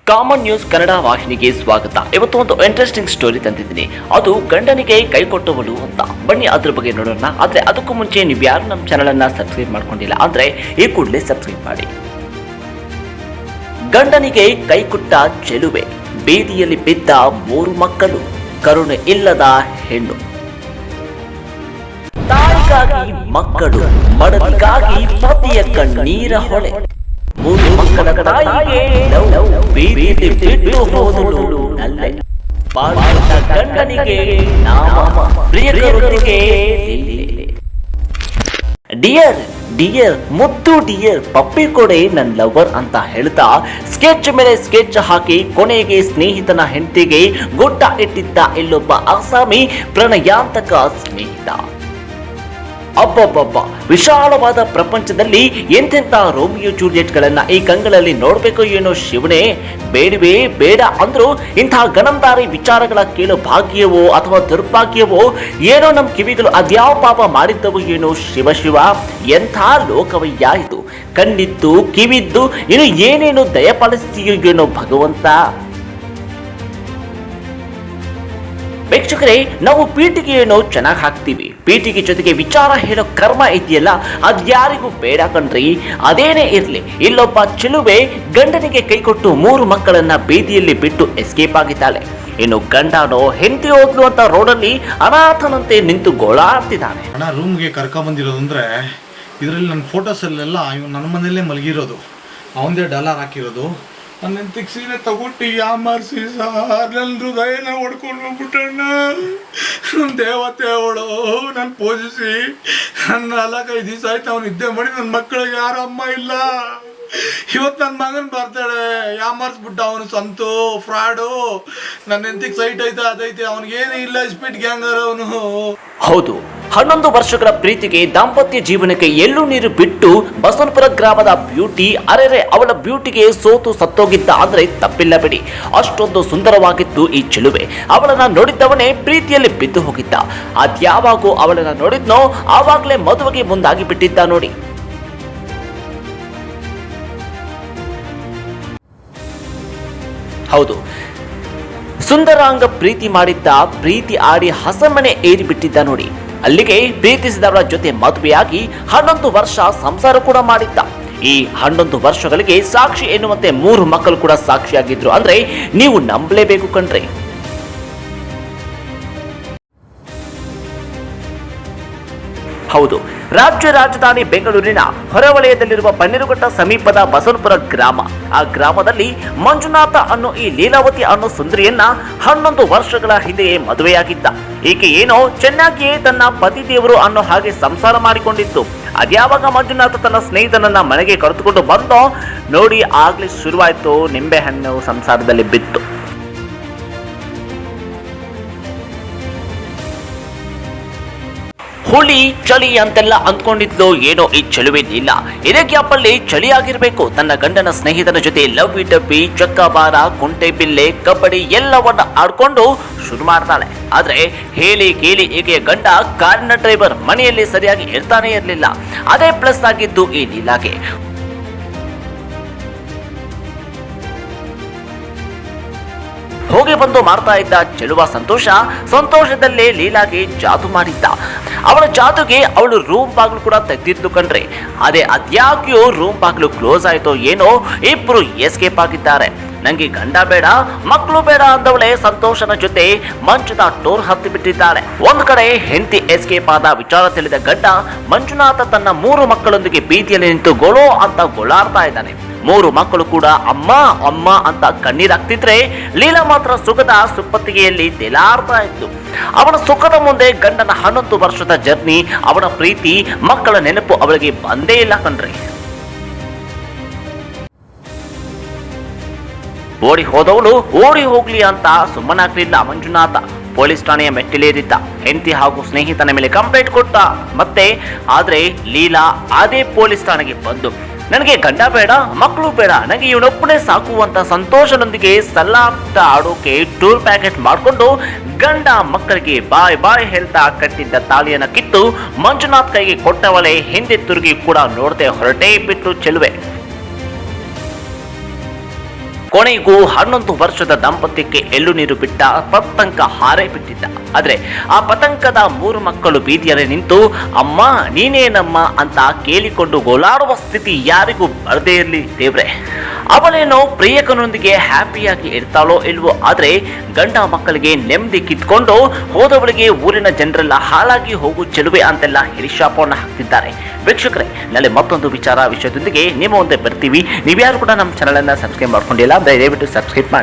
Common news Kannada ವಾಹಿನಿಗೆ ಸ್ವಾಗತ. ಇವತ್ತು ಒಂದು ಇಂಟ್ರೆಸ್ಟಿಂಗ್ ಸ್ಟೋರಿ ತಂದಿದ್ದೀನಿ. ಅದು ಗಂಡನಿಗೆ ಕೈ ಕೊಟ್ಟವಳು ಅಂತ. ಬನ್ನಿ ಅದ್ರ ಬಗ್ಗೆ ನೋಡೋಣ. ಆದ್ರೆ ಅದಕ್ಕೂ ಮುಂಚೆ ನೀವು ಯಾರು ನಮ್ಮ ಚಾನಲ್ ಅನ್ನ ಸಬ್ಸ್ಕ್ರೈಬ್ ಮಾಡ್ಕೊಂಡಿಲ್ಲ ಅಂದ್ರೆ ಈ ಕೂಡಲೇ ಸಬ್ಸ್ಕ್ರೈಬ್ ಮಾಡಿ. ಗಂಡನಿಗೆ ಕೈ ಕೊಟ್ಟ ಚೆಲುವೆ, ಬೀದಿಯಲ್ಲಿ ಬಿದ್ದ 3 ಮಕ್ಕಳು, ಕರುಣೆ ಇಲ್ಲದ ಹೆಣ್ಣು. ತಾಯಿಗಾಗಿ ಮಕ್ಕಳು, ಮಡದಿಗಾಗಿ ಪತಿಯ ಕಣ್ಣೀರ ಹೊಳೆ. 3 ಮಕ್ಕಳ ತಾಯಿಗೆ ಬೀದಿಯಲ್ಲಿ ಬಿಟ್ಟು ಹೋದಳು ನಲ್ಲೆ. ಬಾಳುತ್ತ ಗಂಡನಿಗೆ ನಾಮ, ಪ್ರಿಯಕರೊಂದಿಗೆ ಡಿಯರ್ ಡಿಯರ್ ಮುದ್ದು ಡಿಯರ್ ಪಪ್ಪಿ ಕೊಡೆ ನನ್ ಲವರ್ ಅಂತ ಹೇಳ್ತಾ ಸ್ಕೆಚ್ ಮೇಲೆ ಸ್ಕೆಚ್ ಹಾಕಿ ಕೊನೆಗೆ ಸ್ನೇಹಿತನ ಹೆಂಡತಿಗೆ ಗುಡ್ಡ ಇಟ್ಟಿದ್ದ ಇಲ್ಲೊಬ್ಬ ಆಸಾಮಿ ಪ್ರಣಯಾಂತಕ ಸ್ನೇಹಿತ. ಅಬ್ಬಬ್ಬಬ್ಬ, ವಿಶಾಲವಾದ ಪ್ರಪಂಚದಲ್ಲಿ ಎಂತೆಂಥ ರೋಮಿಯೋ ಜೂಲಿಯೆಟ್ಗಳನ್ನ ಈ ಕಂಗಳಲ್ಲಿ ನೋಡ್ಬೇಕು ಏನೋ ಶಿವನೇ. ಬೇಡವೇ ಬೇಡ ಅಂದ್ರೂ ಇಂಥ ಗಣಂದಾರಿ ವಿಚಾರಗಳ ಕೇಳೋ ಭಾಗ್ಯವೋ ಅಥವಾ ದುರ್ಭಾಗ್ಯವೋ ಏನೋ ನಮ್ಮ ಕಿವಿಗಳು ಅದ್ಯಾವ ಪಾಪ ಮಾಡಿದ್ದವು ಏನೋ. ಶಿವ ಶಿವ, ಎಂಥ ಲೋಕವಯ್ಯ ಇದು. ಕಣ್ಣಿದ್ದು ಕಿವಿದ್ದು ಇನ್ನು ಏನೇನು ದಯಪಾಲಿಸ್ತೀಯೋ ಏನೋ ಭಗವಂತ. ವೀಕ್ಷಕರೇ, ನಾವು ಪೀಠಿಗೆಯನ್ನು ಚೆನ್ನಾಗಿ ಹಾಕ್ತೀವಿ. ಪೀಠಿಗೆ ಜೊತೆಗೆ ವಿಚಾರ ಹೇಳೋ ಕರ್ಮ ಇದೆಯಲ್ಲ, ಅದ್ಯಾರಿಗೂ ಬೇಡ ಕಣ್ರಿ. ಅದೇನೇ ಇರ್ಲಿ, ಇಲ್ಲೊಬ್ಬ ಚೆಲುವೆ ಗಂಡನಿಗೆ ಕೈ ಕೊಟ್ಟು 3 ಮಕ್ಕಳನ್ನ ಬೀದಿಯಲ್ಲಿ ಬಿಟ್ಟು ಎಸ್ಕೇಪ್ ಆಗಿದ್ದಾಳೆ. ಇನ್ನು ಗಂಡನೋ ಹೆಂಡತಿ ಹೋದ್ಲು ಅಂತ ರೋಡಲ್ಲಿ ಅನಾಥನಂತೆ ನಿಂತು ಗೋಳಾಡ್ತಿದ್ದಾನೆ. ಅಣ್ಣ, ರೂಮ್ಗೆ ಕರ್ಕೊಂಬಂದಿರೋದು ಅಂದರೆ ಇದರಲ್ಲಿ ನನ್ನ ಫೋಟೋಸಲ್ಲೆಲ್ಲ ನನ್ನ ಮನೆಯಲ್ಲೇ ಮಲಗಿರೋದು, ಅವನದೇ ಡಾಲರ್ ಹಾಕಿರೋದು. ನನ್ನ ಸೀರೆ ತಗೊಟ್ಟು ಯಾಮಾರಿಸಿ ಸಾರ್ ನನ್ನ ಹೃದಯನ ಹೊಡ್ಕೊಂಡು ಹೋಗ್ಬಿಟ್ಟಣ್ಣ. ನನ್ನ ದೇವತೆ ಅವಳು ನನ್ನ ಪೂಜಿಸಿ ನನ್ನ 4-5 ದಿವಸ ಆಯ್ತು ಅವ್ನು ನಿದ್ದೆ ಮಾಡಿ. ನನ್ನ ಮಕ್ಕಳಿಗೆ ಯಾರು ಅಮ್ಮ ಇಲ್ಲ. ಇವತ್ತು ನನ್ನ ಮಗನ ಬರ್ತಾಳೆ, ಯಾಮಾರಿಸ್ಬಿಟ್ಟ ಅವನು. ಸಂತು ಫ್ರಾಡು. ನನ್ನ ಹೆಂಡತಿಗೆ ಸೈಟ್ ಐತೆ ಅದೈತೆ, ಅವನಿಗೇನು ಇಲ್ಲ, ಸ್ಪೀಡ್ ಗ್ಯಾಂಗರ್ ಅವನು. ಹೌದು, 11 ವರ್ಷಗಳ ಪ್ರೀತಿಗೆ ದಾಂಪತ್ಯ ಜೀವನಕ್ಕೆ ಎಳ್ಳು ನೀರು ಬಿಟ್ಟು ಬಸವನಪುರ ಗ್ರಾಮದ ಬ್ಯೂಟಿ ಅರೆರೆ ಅವಳ ಬ್ಯೂಟಿಗೆ ಸೋತು ಸತ್ತೋಗಿದ್ದ ಅಂದ್ರೆ ತಪ್ಪಿಲ್ಲ ಬಿಡಿ. ಅಷ್ಟೊಂದು ಸುಂದರವಾಗಿತ್ತು ಈ ಚೆಲುವೆ. ಅವಳನ್ನ ನೋಡಿದ್ದವನೇ ಪ್ರೀತಿಯಲ್ಲಿ ಬಿದ್ದು ಹೋಗಿದ್ದ. ಅದ್ಯಾವಾಗೂ ಅವಳನ್ನ ನೋಡಿದ್ನೋ ಆವಾಗಲೇ ಮದುವೆಗೆ ಮುಂದಾಗಿ ಬಿಟ್ಟಿದ್ದ ನೋಡಿ. ಹೌದು, ಸುಂದರಾಂಗ ಪ್ರೀತಿ ಮಾಡಿದ್ದ, ಪ್ರೀತಿ ಆಡಿ ಹಸಮನೆ ಏರಿ ಬಿಟ್ಟಿದ್ದ ನೋಡಿ. ಅಲ್ಲಿಗೆ ಪ್ರೀತಿಸಿದವರ ಜೊತೆ ಮದುವೆಯಾಗಿ 11 ವರ್ಷ ಸಂಸಾರ ಕೂಡ ಮಾಡಿದ್ದ. ಈ 11 ವರ್ಷಗಳಿಗೆ ಸಾಕ್ಷಿ ಎನ್ನುವಂತೆ 3 ಮಕ್ಕಳು ಕೂಡ ಸಾಕ್ಷಿಯಾಗಿದ್ರು ಅಂದ್ರೆ ನೀವು ನಂಬಲೇಬೇಕು ಕಣ್ರಿ. ಹೌದು, ರಾಜ್ಯ ರಾಜಧಾನಿ ಬೆಂಗಳೂರಿನ ಹೊರವಲಯದಲ್ಲಿರುವ ಬನ್ನೇರುಘಟ್ಟ ಸಮೀಪದ ಬಸವನಪುರ ಗ್ರಾಮ. ಆ ಗ್ರಾಮದಲ್ಲಿ ಮಂಜುನಾಥ ಅನ್ನೋ ಈ ಲೀಲಾವತಿ ಅನ್ನೋ ಸುಂದರಿಯನ್ನ 11 ವರ್ಷಗಳ ಹಿಂದೆಯೇ ಮದುವೆಯಾಗಿದ್ದ. ಈಕೆ ಏನೋ ಚೆನ್ನಾಗಿಯೇ ತನ್ನ ಪತಿದೇವರು ಅನ್ನೋ ಹಾಗೆ ಸಂಸಾರ ಮಾಡಿಕೊಂಡಿತ್ತು. ಅದ್ಯಾವಾಗ ಮಂಜುನಾಥ ತನ್ನ ಸ್ನೇಹಿತನನ್ನ ಮನೆಗೆ ಕರೆದುಕೊಂಡು ಬಂದೋ ನೋಡಿ, ಆಗ್ಲೇ ಶುರುವಾಯ್ತು ನಿಂಬೆಹಣ್ಣು ಸಂಸಾರದಲ್ಲಿ ಬಿತ್ತು. ಹುಳಿ ಚಳಿ ಅಂತೆಲ್ಲ ಅಂದ್ಕೊಂಡಿದ್ಲು ಏನೋ ಈ ಚೆಲುವೆ ಇಲ್ಲ. ಇದೇ ಗ್ಯಾಪಲ್ಲಿ ಚಳಿ ಆಗಿರ್ಬೇಕು. ತನ್ನ ಗಂಡನ ಸ್ನೇಹಿತನ ಜೊತೆ ಲವ್ವಿ ಡಬ್ಬಿ, ಚಕ್ಕಬಾರ, ಕುಂಟೆ ಬಿಲ್ಲೆ, ಕಬಡ್ಡಿ ಎಲ್ಲವನ್ನ ಆಡ್ಕೊಂಡು ಶುರು ಮಾಡ್ತಾಳೆ. ಆದ್ರೆ ಹೇಳಿ ಕೇಳಿ ಈಕೆಯ ಗಂಡ ಕಾರಿನ ಡ್ರೈವರ್, ಮನೆಯಲ್ಲಿ ಸರಿಯಾಗಿ ಇರ್ತಾನೆ ಇರಲಿಲ್ಲ. ಅದೇ ಪ್ಲಸ್ ಆಗಿದ್ದು ಈ ಲೀಲಾಗೆ. ಹೋಗಿ ಬಂದು ಮಾಡ್ತಾ ಇದ್ದ ಚೆಲುವ ಸಂತೋಷದಲ್ಲೇ ಲೀಲಾಗೆ ಜಾದು ಮಾಡಿದ್ದ. ಅವಳ ಜಾದುಗೆ ಅವಳು ರೂಮ್ ಬಾಗಿಲು ಕೂಡ ತೆಗೆದಿದ್ದು ಕಣ್ರಿ. ಅದ್ಯಾಕ್ಯೋ ರೂಮ್ ಬಾಗಿಲು ಕ್ಲೋಸ್ ಆಯ್ತೋ ಏನೋ, ಇಬ್ರು ಎಸ್ಕೇಪ್ ಆಗಿದ್ದಾರೆ. ನಂಗೆ ಗಂಡ ಬೇಡ ಮಕ್ಕಳು ಬೇಡ ಅಂದವಳೆ ಸಂತೋಷನ ಜೊತೆ ಮಂಚದ ಟೋರ್ ಹತ್ತಿ ಬಿಟ್ಟಿದ್ದಾಳೆ. ಒಂದ್ ಕಡೆ ಹೆಂಡತಿ ಎಸ್ಕೇಪ್ ಆದ ವಿಚಾರ ತಿಳಿದ ಗಂಡ ಮಂಜುನಾಥ ತನ್ನ 3 ಮಕ್ಕಳೊಂದಿಗೆ ಬೀದಿಯಲ್ಲಿ ನಿಂತು ಗೊಳೋ ಅಂತ ಗೊಳಾಡ್ತಾ ಇದ್ದಾನೆ. 3 ಮಕ್ಕಳು ಕೂಡ ಅಮ್ಮ ಅಮ್ಮ ಅಂತ ಕಣ್ಣೀರಾಗ್ತಿದ್ರೆ ಲೀಲಾ ಮಾತ್ರ ಸುಖದ ಸುಪ್ಪತ್ತಿಗೆಯಲ್ಲಿ ತೇಲಾಡ್ತಾ ಇತ್ತು. ಅವನ ಸುಖದ ಮುಂದೆ ಗಂಡನ 11 ವರ್ಷದ ಜರ್ನಿ, ಅವನ ಪ್ರೀತಿ, ಮಕ್ಕಳ ನೆನಪು ಅವಳಿಗೆ ಬಂದೇ ಇಲ್ಲ ಕಣ್ರಿ. ಓಡಿ ಹೋದವಳು ಓಡಿ ಹೋಗ್ಲಿ ಅಂತ ಸುಮ್ಮನಾಗ್ಲಿಲ್ಲ ಮಂಜುನಾಥ. ಪೊಲೀಸ್ ಠಾಣೆಯ ಮೆಟ್ಟಿಲೇರಿದ್ದ. ಹೆಂಡತಿ ಹಾಗೂ ಸ್ನೇಹಿತನ ಮೇಲೆ ಕಂಪ್ಲೇಂಟ್ ಕೊಟ್ಟ. ಆದ್ರೆ ಲೀಲಾ ಅದೇ ಪೊಲೀಸ್ ಠಾಣೆಗೆ ಬಂದು ನನಗೆ ಗಂಡ ಬೇಡ ಮಕ್ಕಳು ಬೇಡ, ನನಗೆ ಇವನೊಬ್ಬನೇ ಸಾಕು ಅಂತ ಸಂತೋಷದೊಂದಿಗೆ ಸಲ್ಲಾಟ ಆಡೋಕೆ ಟೂರ್ ಪ್ಯಾಕೆಟ್ ಮಾಡಿಕೊಂಡು ಗಂಡ ಮಕ್ಕಳಿಗೆ ಬಾಯ್ ಬಾಯ್ ಹೇಳ್ತಾ ಕಟ್ಟಿದ್ದ ತಾಳಿಯನ್ನ ಕಿತ್ತು ಮಂಜುನಾಥ್ ಕೈಗೆ ಕೊಟ್ಟವಳೆ ಹಿಂದೆ ತಿರುಗಿ ಕೂಡ ನೋಡದೆ ಹೊರಟೇ ಬಿಟ್ಟು ಚೆಲುವೆ. ಕೊನೆಗೂ 11 ವರ್ಷದ ದಾಂಪತ್ಯಕ್ಕೆ ಎಳ್ಳು ನೀರು ಬಿಟ್ಟ ಪತಂಗ ಹಾರೇ ಬಿಟ್ಟಿದ್ದ. ಆದ್ರೆ ಆ ಪತಂಗದ 3 ಮಕ್ಕಳು ಬೀದಿಯಲ್ಲಿ ನಿಂತು ಅಮ್ಮ ನೀನೇನಮ್ಮ ಅಂತ ಕೇಳಿಕೊಂಡು ಗೋಲಾಡುವ ಸ್ಥಿತಿ ಯಾರಿಗೂ ಬರದೇ ಇರಲಿ ದೇವ್ರೆ. ಅವಳೇನೋ ಪ್ರಿಯಕನೊಂದಿಗೆ ಹ್ಯಾಪಿಯಾಗಿ ಇರ್ತಾಳೋ ಇಲ್ವೋ, ಆದ್ರೆ ಗಂಡ ಮಕ್ಕಳಿಗೆ ನೆಮ್ಮದಿ ಕಿತ್ಕೊಂಡು ಹೋದವಳಿಗೆ ಊರಿನ ಜನರೆಲ್ಲ ಹಾಳಾಗಿ ಹೋಗು ಚೆಲುವೆ ಅಂತೆಲ್ಲ ಹೇಳಿ ಶಾಪವನ್ನು ಹಾಕ್ತಿದ್ದಾರೆ. ವೀಕ್ಷಕರೇ, ನಾಳೆ ಮತ್ತೊಂದು ವಿಷಯದೊಂದಿಗೆ ನಿಮ್ಮ ಮುಂದೆ ಬರ್ತೀವಿ. ನೀವ್ಯಾರು ಕೂಡ ನಮ್ಮ ಚಾನಲ್ ಅನ್ನ ಸಬ್ಸ್ಕ್ರೈಬ್ ಮಾಡ್ಕೊಂಡಿಲ್ಲ ಅಂದ್ರೆ ದಯವಿಟ್ಟು ಸಬ್ಸ್ಕ್ರೈಬ್ ಮಾಡಿ.